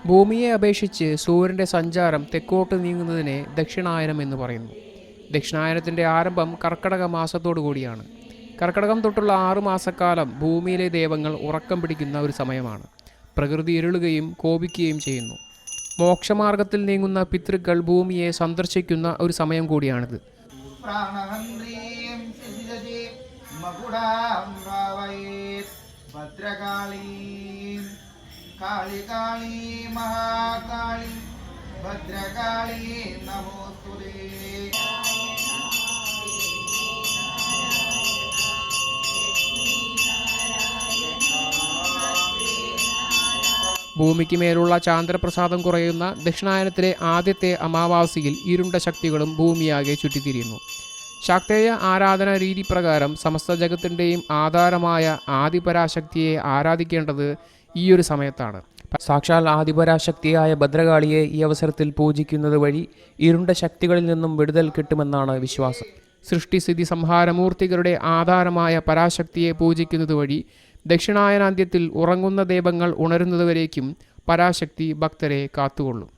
ഭൂമിയെ അപേക്ഷിച്ച് സൂര്യൻ്റെ സഞ്ചാരം തെക്കോട്ട് നീങ്ങുന്നതിനെ ദക്ഷിണായനം എന്ന് പറയുന്നു. ദക്ഷിണായനത്തിൻ്റെ ആരംഭം കർക്കടക മാസത്തോടു കൂടിയാണ്. കർക്കടകം തൊട്ടുള്ള 6 മാസക്കാലം ഭൂമിയിലെ ദൈവങ്ങൾ ഉറക്കം പിടിക്കുന്ന ഒരു സമയമാണ്. പ്രകൃതി ഇരുളുകയും കോപിക്കുകയും ചെയ്യുന്നു. മോക്ഷമാർഗത്തിൽ നീങ്ങുന്ന പിതൃക്കൾ ഭൂമിയെ സന്ദർശിക്കുന്ന ഒരു സമയം കൂടിയാണിത്. കാളി കാളി മഹാകാളി ഭദ്രകാളി നമോസ്തുതേ. ഭൂമിക്ക് മേലുള്ള ചാന്ദ്രപ്രസാദം കുറയുന്ന ദക്ഷിണായനത്തിലെ ആദ്യത്തെ അമാവാസിയിൽ ഇരുണ്ട ശക്തികളും ഭൂമിയാകെ ചുറ്റിത്തിരിയുന്നു. ശാക്തേയ ആരാധന രീതി പ്രകാരം സമസ്ത ജഗത്തിൻ്റെയും ആധാരമായ ആദിപരാശക്തിയെ ആരാധിക്കേണ്ടത് ഈയൊരു സമയത്താണ്. സാക്ഷാൽ ആദിപരാശക്തിയായ ഭദ്രകാളിയെ ഈ അവസരത്തിൽ പൂജിക്കുന്നത് വഴി ഇരുണ്ട ശക്തികളിൽ നിന്നും വിടുതൽ കിട്ടുമെന്നാണ് വിശ്വാസം. സൃഷ്ടിസ്ഥിതി സംഹാരമൂർത്തികളുടെ ആധാരമായ പരാശക്തിയെ പൂജിക്കുന്നത് വഴി ദക്ഷിണായനാന്ത്യത്തിൽ ഉറങ്ങുന്ന ദൈവങ്ങൾ ഉണരുന്നതുവരേക്കും പരാശക്തി ഭക്തരെ കാത്തുകൊള്ളും.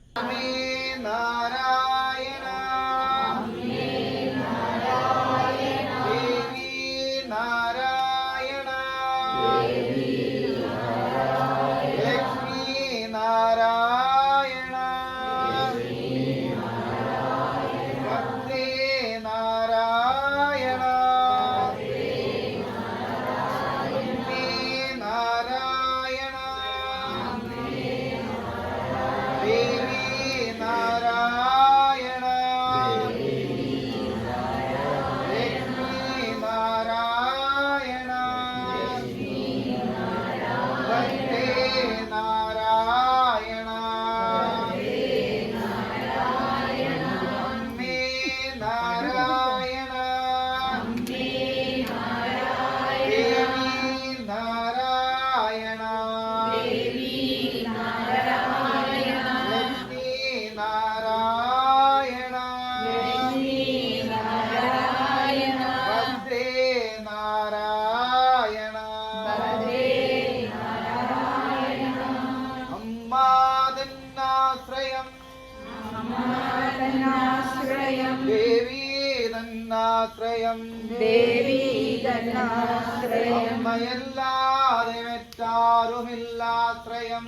അമ്മയല്ലാതെ മറ്റാരുമില്ലാശ്രയം.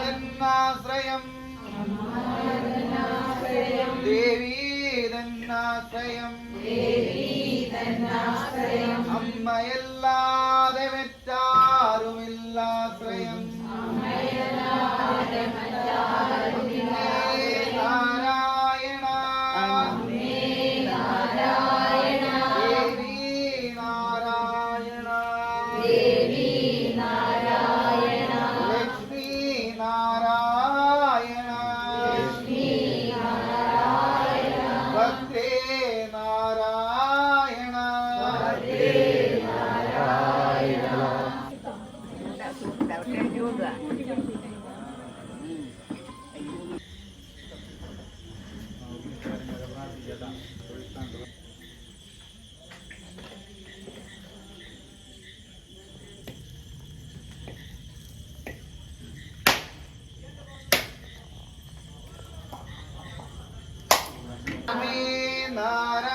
അമ്മാശ്രയം ദേവീതന്നാശ്രയം. അമ്മയല്ലാതെ മറ്റാരുമില്ലാശ്രയം. നാരായണ